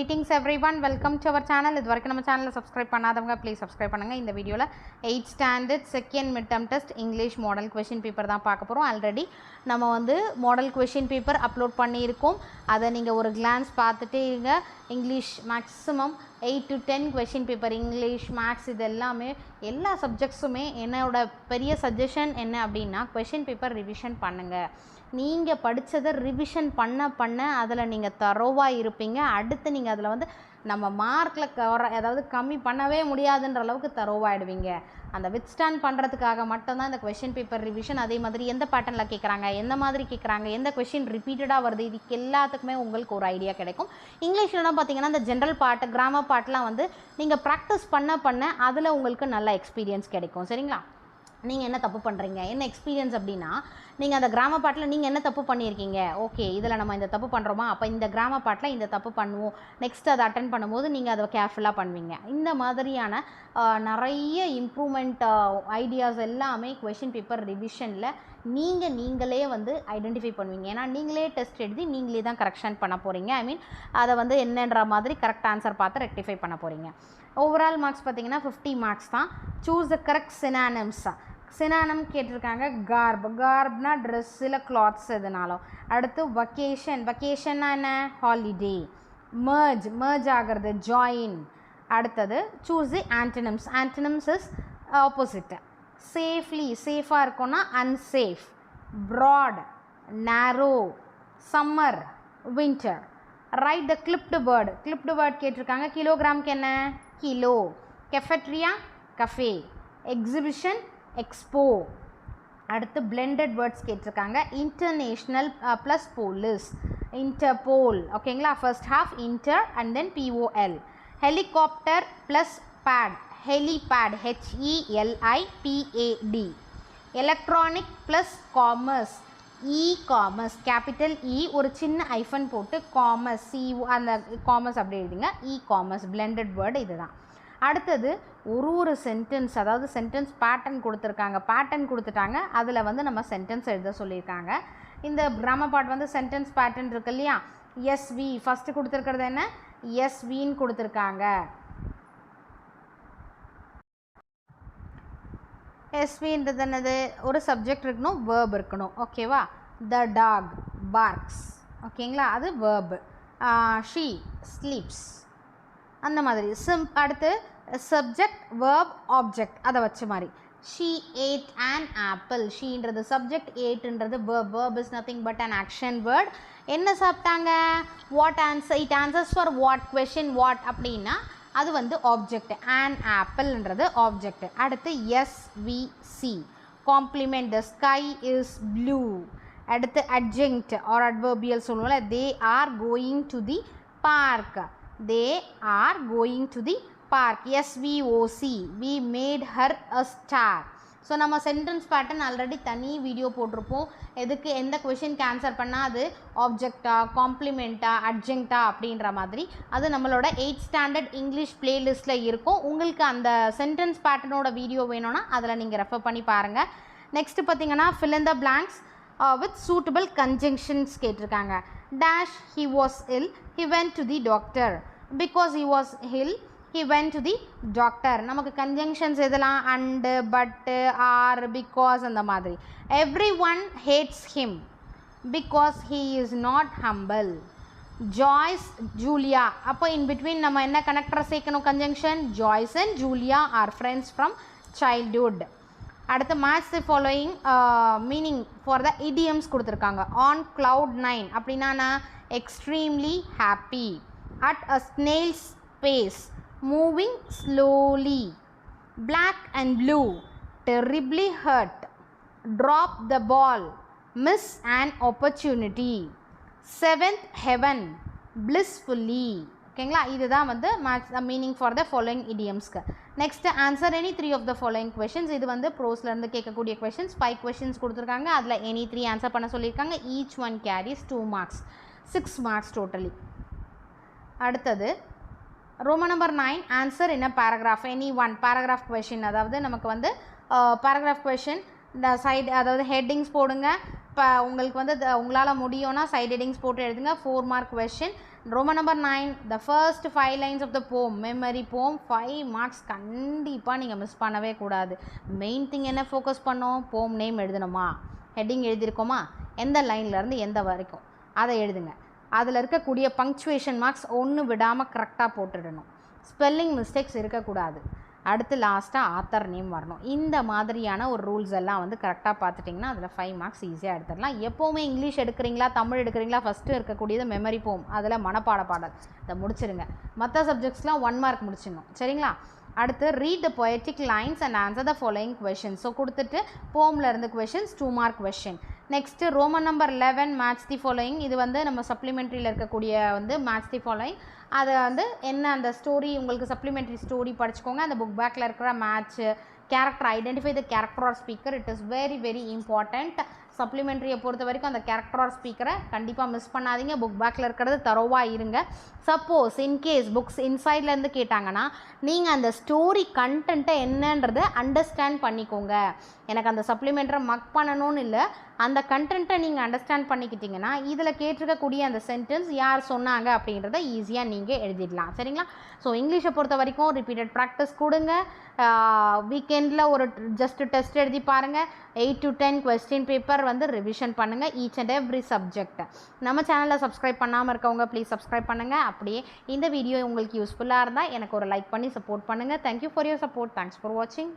Greetings everyone, welcome to our channel. இது வரைக்கும் நம்ம சேனலை சப்ஸ்கிரைப் பண்ணாதவங்க ப்ளீஸ் சப்ஸ்கிரைப் பண்ணுங்கள். இந்த வீடியோவில் 8th standard second mid term test English model question paper தான் பார்க்க போகிறோம். ஆல்ரெடி நம்ம வந்து மாடல் கொஷின் பேப்பர் அப்லோட் பண்ணியிருக்கோம். அதை நீங்கள் ஒரு கிளான்ஸ் பார்த்துட்டே இருங்க. English maximum 8 to 10 question paper, English maths இது எல்லாமே எல்லா சப்ஜெக்ட்ஸுமே என்னோட பெரிய சஜஷன் என்ன அப்படின்னா கொஷின் பேப்பர் ரிவிஷன் பண்ணுங்கள். நீங்கள் படித்ததை ரிவிஷன் பண்ண அதில் நீங்கள் தரோவாக இருப்பீங்க. அடுத்து நீங்கள் அதில் வந்து நம்ம மார்க்கில் அதாவது கம்மி பண்ணவே முடியாதுன்ற அளவுக்கு தரோவாகிடுவீங்க. அந்த வித்ஸ்டாண்ட் பண்ணுறதுக்காக மட்டும்தான் இந்த கொஷின் பேப்பர் ரிவிஷன். அதே மாதிரி எந்த பேட்டர்னில் கேட்குறாங்க, எந்த மாதிரி கேட்குறாங்க, எந்த கொஷின் ரிப்பீட்டடாக வருது, இதுக்கு எல்லாத்துக்குமே உங்களுக்கு ஒரு ஐடியா கிடைக்கும். இங்கிலீஷ்லலாம் பார்த்தீங்கன்னா இந்த ஜென்ரல் பார்ட், கிராமர் பார்ட்லாம் வந்து நீங்கள் ப்ராக்டிஸ் பண்ண அதில் உங்களுக்கு நல்ல எக்ஸ்பீரியன்ஸ் கிடைக்கும். சரிங்களா? நீங்கள் என்ன தப்பு பண்ணுறீங்க, என்ன எக்ஸ்பீரியன்ஸ் அப்படின்னா, நீங்கள் அந்த கிராமர் பாட்டில் நீங்கள் என்ன தப்பு பண்ணியிருக்கீங்க, ஓகே இதில் நம்ம இந்த தப்பு பண்ணுறோமா, அப்போ இந்த கிராமர் பாட்டில் இந்த தப்பு பண்ணுவோம், நெக்ஸ்ட் அதை அட்டன் பண்ணும்போது நீங்கள் அதை கேர்ஃபுல்லாக பண்ணுவீங்க. இந்த மாதிரியான நிறைய இம்ப்ரூவ்மெண்ட் ஐடியாஸ் எல்லாமே கொஷின் பேப்பர் ரிவிஷனில் நீங்களே வந்து ஐடென்டிஃபை பண்ணுவீங்க. ஏன்னா நீங்களே டெஸ்ட் எழுதி நீங்களே தான் கரெக்ஷன் பண்ண போகிறீங்க. ஐ மீன் அதை வந்து என்னன்ற மாதிரி கரெக்ட் ஆன்சர் பார்த்து ரெக்டிஃபை பண்ண போகிறீங்க. ஓவரால் மார்க்ஸ் பார்த்தீங்கன்னா 50 மார்க்ஸ் தான். Choose the correct synonyms. Synonym கேட்டிருக்காங்க. கார்ப்னா ட்ரெஸ்ஸில் கிளாத்ஸ் எதுனாலும். அடுத்து வக்கேஷன்னா என்ன, ஹாலிடே. மர்ஜ் ஆகிறது, ஜாயின். அடுத்தது choose the antonyms. Antonyms is opposite. Safely, சேஃபாக இருக்கும்னா unsafe. Broad, narrow. Summer, winter. Write the clipped word கேட்டிருக்காங்க. கிலோகிராம்க்கு என்ன, kilo. Cafeteria, cafe. Exhibition, expo. அடுத்து பிளெண்டட் வேர்ட்ஸ் கேட்டிருக்காங்க. International plus police, interpol. ஓகேங்களா? First half inter and then POL. Helicopter plus pad, helipad, HELIPAD. Electronic plus commerce, e-commerce, capital இ ஒரு சின்ன ஐஃபன் போட்டு காமர்ஸ், அந்த காமர்ஸ் அப்படி எழுதுங்க, இ-காமர்ஸ். பிளெண்டட் வேர்டு இதுதான். அடுத்தது ஒரு சென்டென்ஸ், அதாவது சென்டென்ஸ் பேட்டர்ன் கொடுத்துட்டாங்க. அதில் வந்து நம்ம சென்டென்ஸ் எழுத சொல்லியிருக்காங்க. இந்த கிராமர் பார்ட் வந்து சென்டென்ஸ் பேட்டர்ன் இருக்கு இல்லையா, எஸ்வி ஃபஸ்ட்டு கொடுத்துருக்கிறது என்ன, எஸ்வின்னு கொடுத்துருக்காங்க. எஸ்வின்றது என்னது, ஒரு சப்ஜெக்ட் இருக்கணும், வேர்ப் இருக்கணும். ஓகேவா? த டாக் பார்க்ஸ். ஓகேங்களா? அது வேர்பு. ஷீ ஸ்லீப்ஸ், அந்த மாதிரி. அடுத்து சப்ஜெக்ட், வேர்ப், ஆப்ஜெக்ட் அதை வச்ச மாதிரி. She ate an apple. ஷீன்றது சப்ஜெக்ட், ஏட்ன்றது verb. Verb is nothing but an action word. என்ன சாப்பிட்டாங்க, what answer, it answers for what, question what அப்படின்னா அது வந்து ஆப்ஜெக்ட். an ஆப்பிள்ன்றது ஆப்ஜெக்ட். அடுத்து SVC complement. The sky is blue. அடுத்து அட்ஜெக்ட் ஆர் அட்வர்பியல் சொல்லுவோம்ல, they are going to the park. They are going to the park. SVOC, we made her a star. So நம்ம sentence pattern already தனி video போட்டிருப்போம். எதுக்கு எந்த கொஷினுக்கு answer பண்ணால் அது ஆப்ஜெக்டா, காம்ப்ளிமெண்ட்டா, அட்ஜெக்டா அப்படின்ற மாதிரி அது நம்மளோட 8th ஸ்டாண்டர்ட் இங்கிலீஷ் பிளேலிஸ்ட்டில் இருக்கும். உங்களுக்கு அந்த சென்டென்ஸ் பேட்டர்னோட வீடியோ வேணும்னா அதில் நீங்கள் ரெஃபர் பண்ணி பாருங்கள். நெக்ஸ்ட்டு பார்த்தீங்கன்னா fill in the blanks with suitable conjunctions கேட்டிருக்காங்க. Dash, he was ill, he went to the doctor. Because he was ill, he went to the doctor. நமக்கு conjunctions எதெல்லாம், and, but, are, because அந்த மாதிரி. Everyone hates him because he is not humble. Joyce, Julia. அப்போ in between நம்ம என்ன connector சேர்க்கணும், conjunction. Joyce and Julia are friends from childhood. அடுத்து match the following meaning for the idioms கொடுத்துருக்காங்க. On cloud 9 அப்படின்னா extremely happy. At a snail's pace, moving slowly. Black and blue, terribly hurt. Drop the ball, miss an opportunity. Seventh heaven, blissfully. ஓகேங்களா? இதுதான் வந்து meaning for the following இடியம்ஸ்க்கு. Next answer any 3 of the following questions. இது வந்து ப்ரோஸ்லேருந்து கேட்கக்கூடிய questions. 5 questions கொடுத்துருக்காங்க. அதில் any 3 answer பண்ண சொல்லியிருக்காங்க. Each one carries 2 marks, 6 marks totally. அடுத்தது ரோமன் நம்பர் 9 ஆன்சர் என்ன paragraph, any one paragraph question. அதாவது நமக்கு வந்து பேராகிராஃப் கொஷின் இந்த சைடு, அதாவது ஹெட்டிங்ஸ் போடுங்க. இப்போ உங்களுக்கு வந்து உங்களால் முடியும்னா சைட் ஹெட்டிங்ஸ் போட்டு எழுதுங்க. 4 mark question. Roman number 9, the first 5 lines of the poem, memory poem, 5 marks கண்டிப்பாக நீங்கள் மிஸ் பண்ணவே கூடாது. மெயின் திங் என்ன ஃபோக்கஸ் பண்ணோம், போம் நேம் எழுதணுமா, ஹெட்டிங் எழுதியிருக்கோமா, எந்த லைன்லேருந்து எந்த வரைக்கும் அதை எழுதுங்க. அதில் இருக்கக்கூடிய பங்க்சுவேஷன் மார்க்ஸ் ஒன்று விடாமல் கரெக்டாக போட்டுடணும். ஸ்பெல்லிங் மிஸ்டேக்ஸ் இருக்கக்கூடாது. அடுத்து லாஸ்ட்டாக ஆத்தர் நேம் வரணும். இந்த மாதிரியான ஒரு ரூல்ஸ் எல்லாம் வந்து கரெக்டாக பார்த்துட்டிங்கன்னா அதில் 5 மார்க்ஸ் ஈஸியாக எடுத்துடலாம். எப்போவுமே இங்கிலீஷ் எடுக்கிறீங்களா தமிழ் எடுக்கிறீங்களா, ஃபஸ்ட்டு இருக்கக்கூடியது மெமரி போம், அதில் மனப்பாட பாடல் இதை முடிச்சிடுங்க. மற்ற சப்ஜெக்ட்ஸ்லாம் 1 மார்க் முடிச்சிடணும். சரிங்களா? அடுத்து read the poetic lines and answer the following question. So கொடுத்துட்டு போமில் இருந்து questions 2 mark question. Next Roman number 11 match the following. இது வந்து நம்ம சப்ளிமெண்ட்ரியில் இருக்கக்கூடிய வந்து மேட்ச் தி ஃபாலோயிங். அதை வந்து என்ன அந்த ஸ்டோரி உங்களுக்கு சப்ளிமெண்ட்ரி ஸ்டோரி படிச்சுக்கோங்க. அந்த புக் பேக்கில் இருக்கிற match character, identify the character or speaker, it is very very important. சப்ளிமெண்ட்ரியை பொறுத்த வரைக்கும் அந்த கேரக்டர் ஆர் ஸ்பீக்கரை கண்டிப்பாக மிஸ் பண்ணாதீங்க. புக் பேக்கில் இருக்கிறது தரோவாக இருங்க. சப்போஸ் இன்கேஸ் புக்ஸ் இன்சைட்லேருந்து கேட்டாங்கன்னா நீங்கள் அந்த ஸ்டோரி கண்டென்ட்டை என்னன்றதை அண்டர்ஸ்டாண்ட் பண்ணிக்கோங்க. எனக்கு அந்த சப்ளிமெண்ட்டை மக் பண்ணணும்னு இல்லை, அந்த கண்டென்ட்டை நீங்கள் அண்டர்ஸ்டாண்ட் பண்ணிக்கிட்டிங்கன்னா இதில் கேட்டிருக்கக்கூடிய அந்த சென்டென்ஸ் யார் சொன்னாங்க அப்படின்றத ஈஸியாக நீங்கள் எழுதிடலாம். சரிங்களா? ஸோ இங்கிலீஷை பொறுத்த வரைக்கும் ரிப்பீட்டட் ப்ராக்டிஸ் கொடுங்க. வீக்கெண்டில் ஒரு ஜஸ்ட் டெஸ்ட் எழுதி பாருங்கள். 8 to 10 கொஸ்டின் பேப்பர் வந்து ரிவிஷன் பண்ணுங்கள் ஈச் அண்ட் எவ்ரி சப்ஜெக்ட். நம்ம சேனலில் சப்ஸ்கிரைப் பண்ணாமல் இருக்கவங்க ப்ளீஸ் சப்ஸ்கிரைப் பண்ணுங்கள். அப்படியே இந்த வீடியோ உங்களுக்கு யூஸ்ஃபுல்லாக இருந்தால் எனக்கு ஒரு லைக் பண்ணி சப்போர்ட் பண்ணுங்கள். Thank you for your support. Thanks for வாட்சிங்.